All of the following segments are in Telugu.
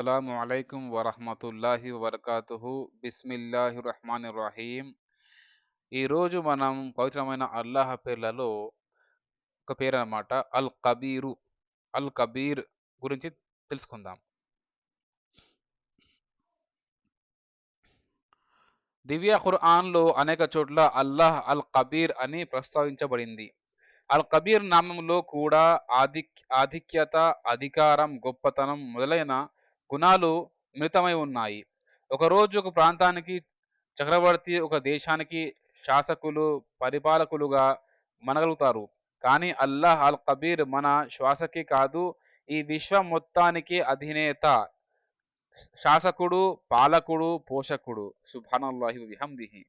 అస్సలాము అలైకుం వరహమతుల్లాహి వబర్కాతుహు. బిస్మిల్లాహిర్ రహమానిర్ రహీం. ఈరోజు మనం పవిత్రమైన అల్లాహ్ పేర్లలో ఒక పేరు అన్నమాట, అల్ కబీరు. అల్ కబీర్ గురించి తెలుసుకుందాం. దివ్య ఖురాన్లో అనేక చోట్ల అల్లాహ్ అల్ కబీర్ అని ప్రస్తావించబడింది. అల్ కబీర్ నామంలో కూడా ఆధిక్యత, అధికారం, గొప్పతనం మొదలైన గుణాలు మిళితమై ఉన్నాయి. ఒకరోజు ఒక ప్రాంతానికి చక్రవర్తి, ఒక దేశానికి శాసకులు, పరిపాలకులుగా మనగలుగుతారు. కానీ అల్లాహ్ అల్ కబీర్ మన శ్వాసకి కాదు, ఈ విశ్వం మొత్తానికి అధినేత, శాసకుడు, పాలకుడు, పోషకుడు. సుబ్హానల్లాహి బిహమ్దిహి.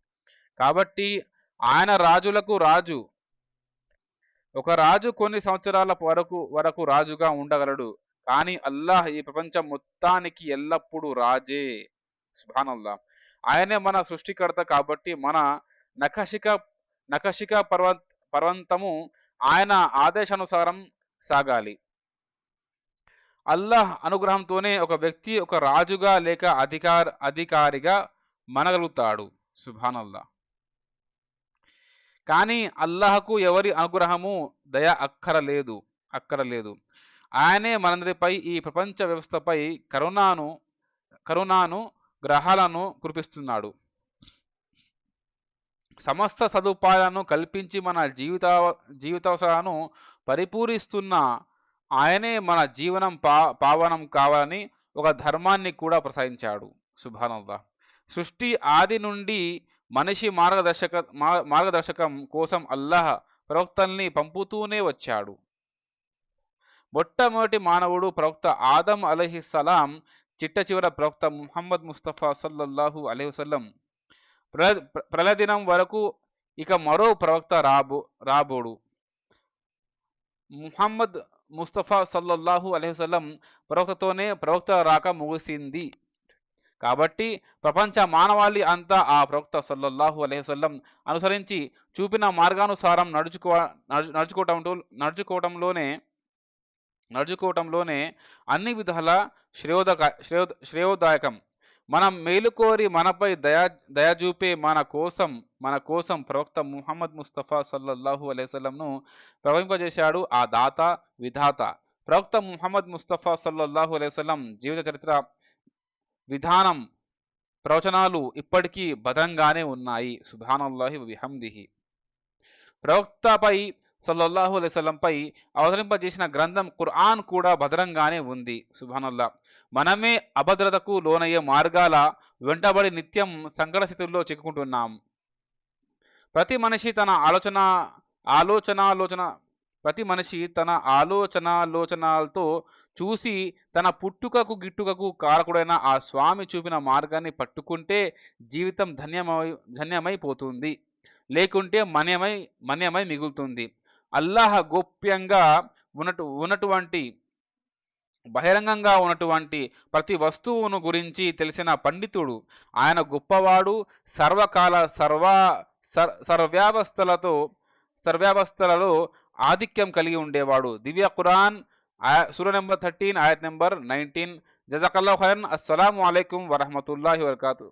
కాబట్టి ఆయన రాజులకు రాజు. ఒక రాజు కొన్ని సంవత్సరాల వరకు రాజుగా ఉండగలడు. కానీ అల్లాహ్ ఈ ప్రపంచం మొత్తానికి ఎల్లప్పుడూ రాజే. సుబ్హానల్లాహ్. ఆయనే మన సృష్టికర్త. కాబట్టి మన నఖశిక నఖశిక పర్వంతము ఆయన ఆదేశానుసారం సాగాలి. అల్లాహ్ అనుగ్రహంతోనే ఒక వ్యక్తి ఒక రాజుగా లేక అధికారిగా మనగలుగుతాడు. సుబ్హానల్లాహ్. కానీ అల్లాహకు ఎవరి అనుగ్రహము, దయ అక్కరలేదు. ఆయనే మనందరిపై, ఈ ప్రపంచ వ్యవస్థపై కరుణాను గ్రహాలను కురిపిస్తున్నాడు. సమస్త సదుపాయాలను కల్పించి మన జీవితావసరాలను పరిపూరిస్తున్న ఆయనే మన జీవనం పావనం కావాలని ఒక ధర్మాన్ని కూడా ప్రసాదించాడు. సుబ్హానల్లాహ్. సృష్టి ఆది నుండి మనిషి మార్గదర్శకం కోసం అల్లాహ్ ప్రవక్తల్ని పంపుతూనే వచ్చాడు. మొట్టమొదటి మానవుడు ప్రవక్త ఆదం అలైహిస్సలాం, చిట్ట ప్రవక్త ముహమ్మద్ ముస్తఫా సల్లల్లాహు అలైహి వసల్లం. ప్రళయదినం వరకు ఇక మరో ప్రవక్త రాబోడు. ముహమ్మద్ ముస్తఫా సల్లల్లాహు అలైహి వసల్లం ప్రవక్తతోనే ప్రవక్త రాక ముగిసింది. కాబట్టి ప్రపంచ మానవాళి అంతా ఆ ప్రవక్త సల్లల్లాహు అలైహి వసల్లం అనుసరించి చూపిన మార్గానుసారం నడుచుకోవటంలోనే అన్ని విధాల శ్రేయోదాయకం. మనం మేలుకోరి మనపై దయచూపే మన కోసం ప్రవక్త ముహమ్మద్ ముస్తఫా సల్లల్లాహు అలైహి వసల్లంను ప్రవహింపజేశాడు ఆ దాత, విధాత. ప్రవక్త ముహమ్మద్ ముస్తఫా సల్లల్లాహు అలైహి వసల్లం జీవిత చరిత్ర, విధానం, ప్రవచనాలు ఇప్పటికీ భద్రంగానే ఉన్నాయి. సుబ్హానల్లాహి బిహమ్దిహి. ప్రవక్తపై సల్లల్లాహు అలైహి వసల్లంపై అవతరింపజేసిన గ్రంథం ఖురాన్ కూడా భద్రంగానే ఉంది. సుబ్హానల్లాహ్. మనమే అభద్రతకు లోనయ్యే మార్గాల వెంటబడి నిత్యం సంకట స్థితుల్లో చిక్కుకుంటున్నాం. ప్రతి మనిషి తన ఆలోచనాలతో చూసి తన పుట్టుకకు గిట్టుకకు కారకుడైన ఆ స్వామి చూపిన మార్గాన్ని పట్టుకుంటే జీవితం ధన్యమైపోతుంది. లేకుంటే మన్యమై మిగులుతుంది. అల్లాహ్ గోప్యంగా ఉన్నటువంటి, బహిరంగంగా ఉన్నటువంటి ప్రతి వస్తువును గురించి తెలిసిన పండితుడు. ఆయన గొప్పవాడు, సర్వకాల సర్వ్యావస్థలలో ఆధిక్యం కలిగి ఉండేవాడు. దివ్య ఖురాన్ సూరా నెంబర్ 13 ఆయత్ నెంబర్ 19. జజాకల్లాహు ఖైరన్. అస్సలాము అలైకుం వరహమతుల్లాహి వబర్కాతుహు.